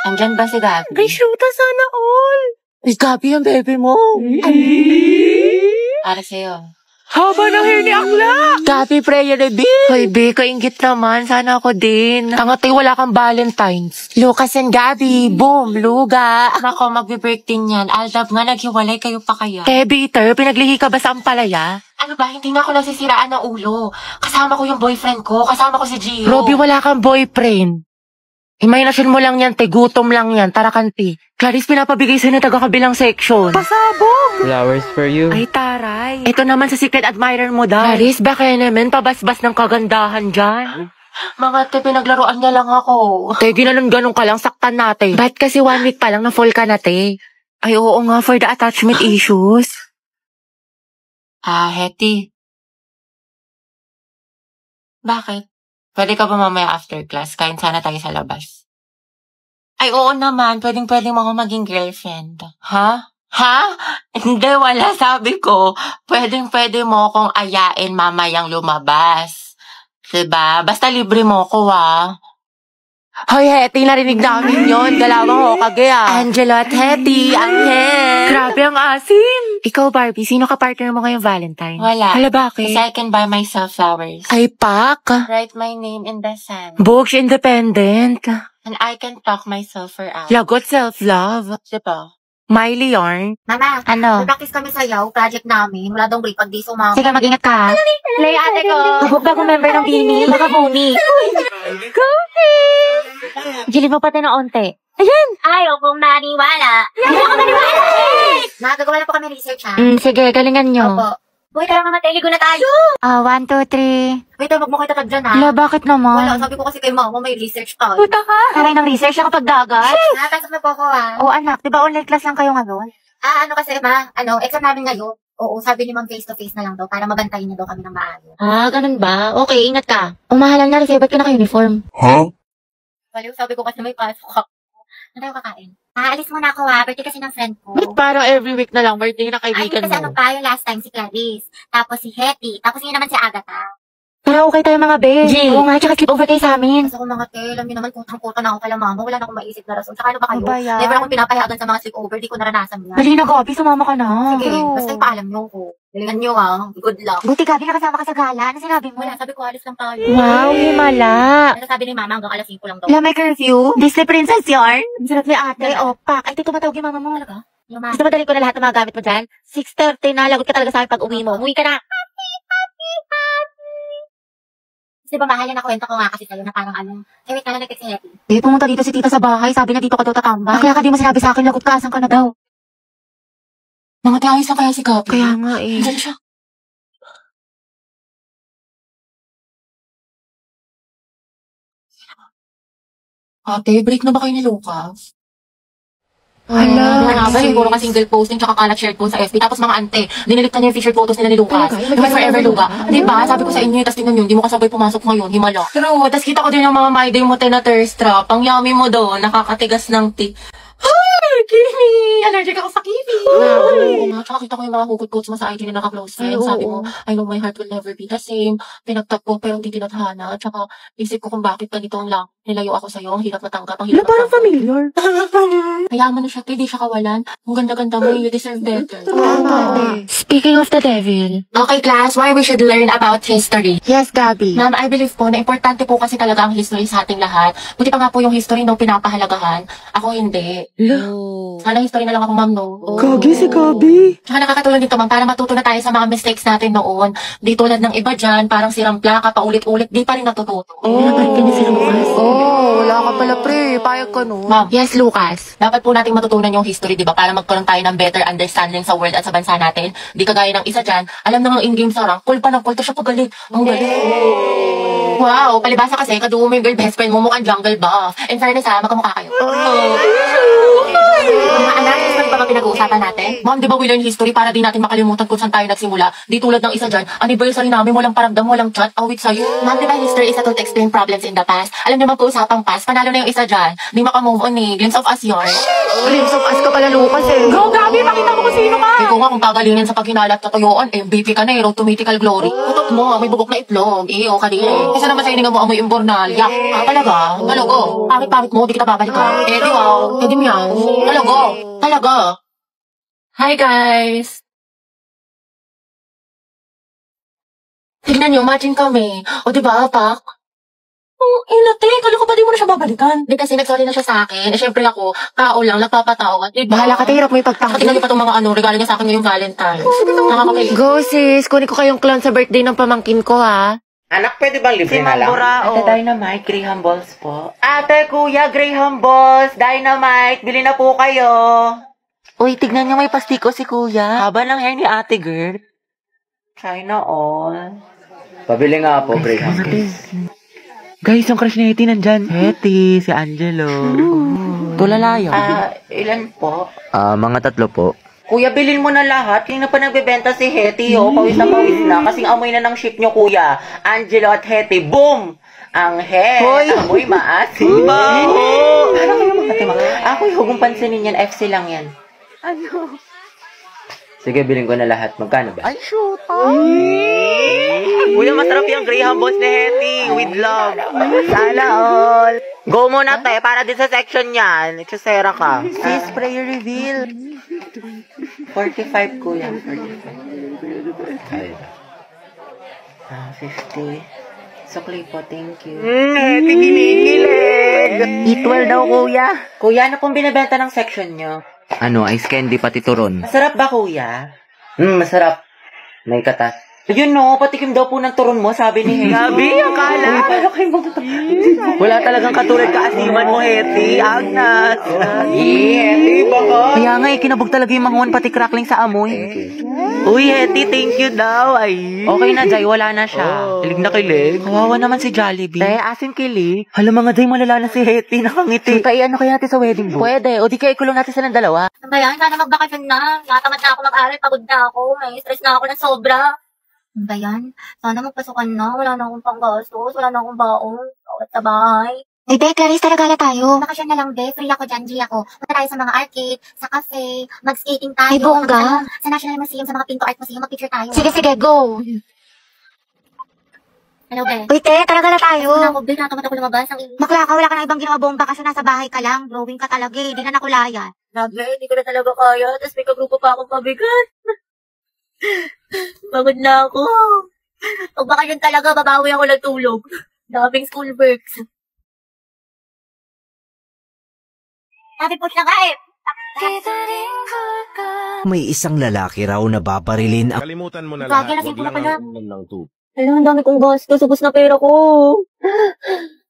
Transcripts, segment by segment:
Andyan ba si Gabi? Ay, shoota sana all. Ay, Gabi ang bebe mo. Para sa'yo. Haba ng hair ni Akla. Gabi, prayer na B. Hoy, B, kaingit naman. Sana ako din. Tangatay, wala kang Valentine's. Lucas and Gabi, boom, luga. Nako, magbe-birthday niyan. Aldab nga, naghiwalay kayo pa kaya. Bitter, pinaglihi ka ba sa ampalaya? Ano ba, hindi na ako nasisiraan ng ulo. Kasama ko yung boyfriend ko, kasama ko si Gio. Robby, wala kang boyfriend. Imahinasyon mo lang yan, te. Gutom lang yan. Tara, kanti. Clarice, pinapabigay sa'yo na taga-kabilang section. Pasabog! Flowers for you. Ay, taray. Ito naman sa secret admirer mo daw. Clarice, baka naman pabasbas ng kagandahan dyan. Mga te, pinaglaruan niya lang ako. Te, ginanon-ganon ka lang, saktan natin. Ba't kasi 1 week pa lang na full ka na, te? Ay, oo nga, for the attachment issues. Hetty. Bakit? Pwede ka ba mamaya after class? Kain sana tayo sa labas. Ay, oo naman. Pwedeng mo ako maging girlfriend. Ha? Ha? Hindi, wala. Sabi ko, pwedeng mo akong ayain mamayang lumabas. Diba? Basta libre mo ko, Hoy, Hetty, narinig namin yun. Galawang hokage, Angelo at Hetty, Angel. Grabe ang asin. Ikaw, Barbie, sino ka partner mo ngayong Valentine? Wala. Hala, bakit? Kasi I can buy myself flowers. Ay, pak. Write my name in the sand. Books independent. And I can talk myself out. Lagot self-love. Diba? Miley yarn. Mama, Ano? practice kami sayaw, project namin. Wala daw break pag di sumama. Sige, mag-ingat ka. Play ate ko. Hubog bagong member ng Bini. Baka buni. Gilid mo pati ng onte. Ayan! Ayaw kong maniwala. Ayaw kong maniwala. Nagagawa na po kami research, ha? Sige, galingan nyo. Opo. Uy, tara nga mateligo na tayo. 1, 2, 3. Wait, wag mo kayo tatag dyan, ha? Hala, bakit naman? Wala, sabi ko kasi kay mama, may research tayo. Puta ka! Taray ng research na kapag dagat. Nakapasok na po ako, ha? O anak, di ba online class lang kayo ngayon? Ano kasi, ma? Exam namin ngayon. Oo, sabi ni ma'am face-to-face na lang daw para mabantayin niya daw kami ng maayos. Ganun ba? Okay, ingat ka. Umahalan na rin sa'yo, ba't ka naka-uniform? Baliw, sabi ko kasi may pasok ako. Ano tayo kakain? Aalis muna ako, ha? Birthday kasi ng friend ko. Ba't parang every week na lang birthday na Ay, kaibigan kasi ano mo? pa, yung last time si Clarice. Tapos si Hetty. Tapos yun naman si Agatha. Tara, okay tayo mga be. Oo nga, tsaka sleep over kayo sa amin. Kasi ako mga alam niyo naman, kutang-kuta na ako kala mama. Wala na akong maisip na rason. Saka ano ba kayo? Ano ba yan? Never akong pinapayagan sa mga sleepover. Di ko naranasan yan. Dali na, Gabi, sumama ka na. Sige, basta ipaalam niyo ko. Galingan niyo, ha? Good luck. Buti, Gabi, nakasama ka sa gala. Ano sinabi mo? Wala, sabi ko, alis lang tayo. Wow, himala. Ano sabi ni mama, hanggang alas 5 lang daw. Wala, may curfew. Disney Princess yarn. Ang sarap ni ate. Opak. Ay, tumatawag yung mama mo. Talaga? Yung mama. Gusto mo dalhin ko na lahat ng mga gamit mo dyan? 6:30 na. Lagot ka talaga sa akin pag uwi mo. Umuwi ka na. Di ba mahal yan na kwento ko nga kasi sa'yo na parang ano. Eh, wait ka na nag-text si Hetty. Pumunta dito si tita sa bahay. Sabi na dito ka daw tatambay. Kaya ka di mo sinabi sa akin, lagot ka, asan ka na daw. Mga tiyayos na kaya si Gabi. Kaya nga eh. Diyan siya. Ate, break na ba kayo ni Lucas? Hala. Nga ba, yung puro ka single posting tsaka kalat shared po sa FB. Tapos mga ante, dinilit na niya yung featured photos nila ni Lucas. Yung may forever Luga. Di ba? Sabi ko sa inyo, tapos tingnan nyo, hindi mo kasabay pumasok ngayon, himala. True, tapos kita ko din yung mga my day mo na thirst trap. Ang yummy mo doon, nakakatigas ng Ay, kiwi! Allergic ako sa kiwi! Oo nga, tsaka kita ko yung mga hugot quotes mo sa IG na naka-close friends. Sabi mo, I know my heart will never be the same. Pinagtap ko pero hindi tinadhana. Tsaka isip ko kung bakit ganito ang lang. Nilayo ako sa'yo, ang hirap matanggap, ang hirap Parang familiar. Mayaman na siya, di siya kawalan. Ang ganda-ganda mo, you deserve better. Speaking of the devil. Okay, class, why we should learn about history. Yes, Gabi. Ma'am, I believe po na importante po kasi talaga ang history sa ating lahat. Buti pa nga po yung history nung pinapahalagahan. Ako hindi. Sana history na lang ako, ma'am, no? Gagi si Gabi. Tsaka nakakatulong dito, ma'am, para matuto na tayo sa mga mistakes natin noon. Di tulad ng iba dyan, parang sirang plaka, paulit-ulit, di pa rin natututo. Napalit ka niya sila, Lucas. Wala ka pala pre. Payag ka no. Ma'am, Yes, Lucas. dapat po nating matutunan yung history, di ba? Para magkaroon tayo ng better understanding sa world at sa bansa natin. Di kagaya ng isa dyan, alam na nga in-game sarang, cool pa ng cool to siya pagaling. Ang galing. Wow, palibasa kasi, kadugo mo yung girl best friend mo, mukhang jungle buff. In fairness ha, magkamukha kayo. Mga anak, history pa ba pinag-uusapan natin? Ma'am, di ba we learn history para di natin makalimutan kung saan tayo nagsimula? Di tulad ng isa dyan, anniversary namin, walang paramdam, walang chat, awit sa'yo. Ma'am, di ba history is a tool to explain problems in the past? Alam niyo mag-uusapang past, panalo na yung isa dyan. Di makamove on eh, glimpse of us yarn. Glimpse of us ka pala, Lucas eh. Go, grabe, pakita mo kung sino ka. Ikaw nga kung pagalingan sa paghinalat sa tuyuan, MVP ka na road to mythical glory. Utot mo, may bubok na itlog. Iyo ka din. Kesa naman sa hininga mo amoy imbornal. Yak, talaga? Talago. Pangit-pangit mo, di kita babalikan. Eh, di wow. Eh, di meow. Talago. Talaga. Hi, guys. Tignan nyo, matching kami. O, diba, Pak? Ilate, kala ko ba di mo na siya babalikan? Di kasi nagsorry na siya sa akin. Eh, syempre ako, tao lang, nagpapatawad. Diba? Bahala ka, hirap mo ipagtanggol. Tingnan niyo pa itong mga regalo niya sa akin ngayong Valentine. Nakakakay. Go sis, kunin ko kayong clown sa birthday ng pamangkin ko ha. Anak, pwede bang libre na lang? Ate Dynamite, Graham Balls po. Ate, kuya, Graham Balls, Dynamite, bili na po kayo. Uy, tignan niyo may pastiko si kuya. Haba ng hair ni ate, girl. China all. Pabili nga po, Graham. Guys, yung crush ni Hetty nandyan. Hetty, si Angelo. Tulala yun. Ilan po? Mga 3 po. Kuya, bilhin mo na lahat. Kaya na pa nagbebenta si Hetty, oh. Pawis na. Kasing amoy na ng ship nyo, kuya. Angelo at Hetty, boom! Ang hair. Amoy maasim. Baho! Ano kayo mga tima? Ako, hugong pansinin yan. FC lang yan. Ano? Sige, bilhin ko na lahat. Magkano ba? Ay, shoot. Kuya, masarap yung Graham Balls ni Hetty. With love. Sana all. Go muna, te. Para din sa section yan. Chusera ka. Sis, prayer reveal. 45, kuya. 45. Ay. 50. Sukli po, thank you. Hetty, ginigilig. Eat well daw, kuya. Kuya, ano pong binibenta ng section nyo? Ano, ice candy pati turon. Masarap ba, kuya? Masarap. May katas. Ayun no, patikim daw po ng turon mo, sabi ni Hetty. Gabi, akala. Uy, paano kayo Wala talagang katulad kaasiman mo, Hetty. Agnas. Hetty, baka. Kaya nga, kinabog talaga yung manguan pati crackling sa amoy. Uy, Hetty, thank you daw. Ay. Okay na, Jai. Wala na siya. Kilig na kilig. Kawawa naman si Jollibee. Asim kilig. Hala mga Jai, malala na si Hetty. Nakangiti. Kaya ano kaya natin sa wedding booth? Pwede. O di kaya ikulong natin silang dalawa. Ano ba yan? Sana magbakasyon na. Natamad na ako mag-aral. Pagod na ako. May stress na ako ng sobra. Ano ba yan? Sana magpasukan na. Wala na akong panggastos. Wala na akong baon. Bawat sa bahay. Eh, be, Clarice, talaga tayo. Bakasyon na lang, be. Free ako dyan, G ako. Punta tayo sa mga arcade, sa cafe, mag-skating tayo. Ay, bongga. Sa National Museum, sa mga Pinto Art Museum, mag-picture tayo. Sige, go. Hello, be. Uy, te, talaga na tayo. Ano ako, be? Natamad ako lumabas. Bakla ka, wala ka na ibang ginawa buong bakasyon. Nasa bahay ka lang. Growing ka talaga eh. Di na nakulayan. Grabe, hindi ko na talaga kaya. Tapos may kagrupo pa akong pabigat. Pagod na ako. Pag bakasyon talaga, babawi ako ng tulog. Daming school works. Sabi po siya nga eh. May isang lalaki raw na babarilin ang Kalimutan mo na Gagi, lahat. lasing ko Wag na pala. lang ang ng tubig. Alam, ang dami kong gastos. Ubus na pera ko.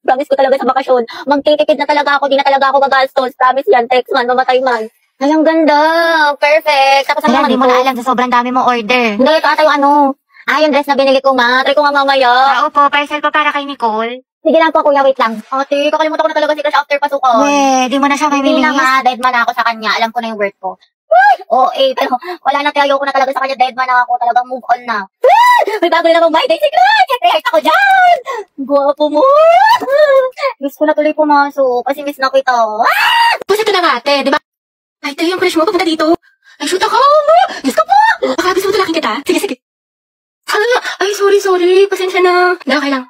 Promise ko talaga sa bakasyon. Magtitikid na talaga ako. Di na talaga ako magastos. Promise yan. Text man, mamatay man. Ay, ang ganda. Perfect. Tapos ang naman, di mo na alam sa sobrang dami mo order. Hindi, ito ata yung ano. Yung dress na binili ko, ma. Try ko nga mamaya. Oo po, parcel ko para kay Nicole. Sige lang po, kuya. Wait lang. Ate, kakalimutan ko na talaga si Crush after pasukan. Di mo na siya may bilis. Hindi na nga. Dead man ako sa kanya. Alam ko na yung worth ko. Pero wala na tayo ko na talaga sa kanya. Dead man ako. Talagang move on na. May bago na namang my day si Crush. Siyempre, heart ako dyan. Guwapo mo. Miss ko na tuloy pumasok. Kasi miss na kita. Pusa ka na nga, ate, di ba? Ay, tayo yung crush mo, papunta dito. Ay, shoot ako! Diyos ko po! Nakabis mo talaking kita. Sige. Ay, sorry. Pasensya na. Okay lang.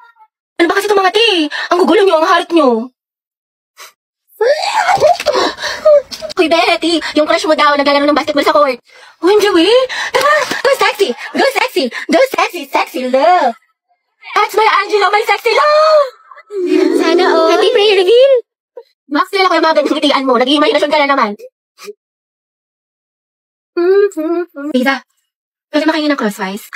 Ano ba kasi itong mga te? Ang gugulo nyo, ang harit nyo. Hoy, Betty, yung crush mo daw, naglalaro ng basketball sa court. Uy, Joey, tara, go sexy, sexy love. That's my Angelo, my sexy love. Sana all. Happy prayer reveal. Max, nila ko yung mga ganyang ngitian mo. Nag-iimaginasyon ka na naman. Lisa, pwede makain ng crosswise?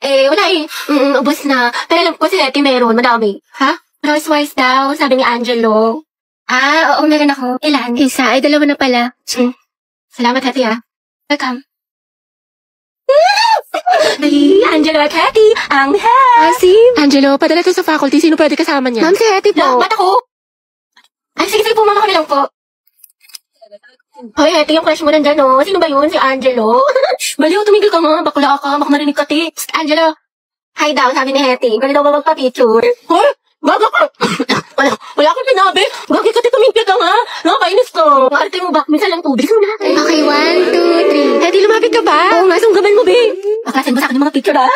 Wala eh. Ubus na. Pero alam ko si Hetty meron, madami. Ha? Crosswise daw, sabi ni Angelo. Oo, meron ako. Ilan? Isa, ay 2 na pala. Salamat, Hetty Welcome. Ay, Angelo at Hetty, ang Asim. Angelo, padala to sa faculty. Sino pwede kasama niya? Ma'am, si Hetty po. Ba't ako? Ay, sige po, mama ko na lang po. Hoy, Hetty, yung crush mo nandyan, Sino ba yun? Si Angelo? Baliw, tumigil ka nga. Bakla ka. Baka marinig ka, ti. Psst, Angelo. Hi daw, sabi ni Hetty. Pwede daw ba magpa-picture? Hoy, baga ka. Wala akong pinabi. Bakit ka, ti, tumigil ka nga? Nakakainis to. Arte mo lang ba? Minsan lang po. Bilis mo na. Okay, 1, 2, 3. Hetty, lumapit ka ba? Oo nga, sunggaban mo, be. Paklasin mo sa akin yung mga picture, ha?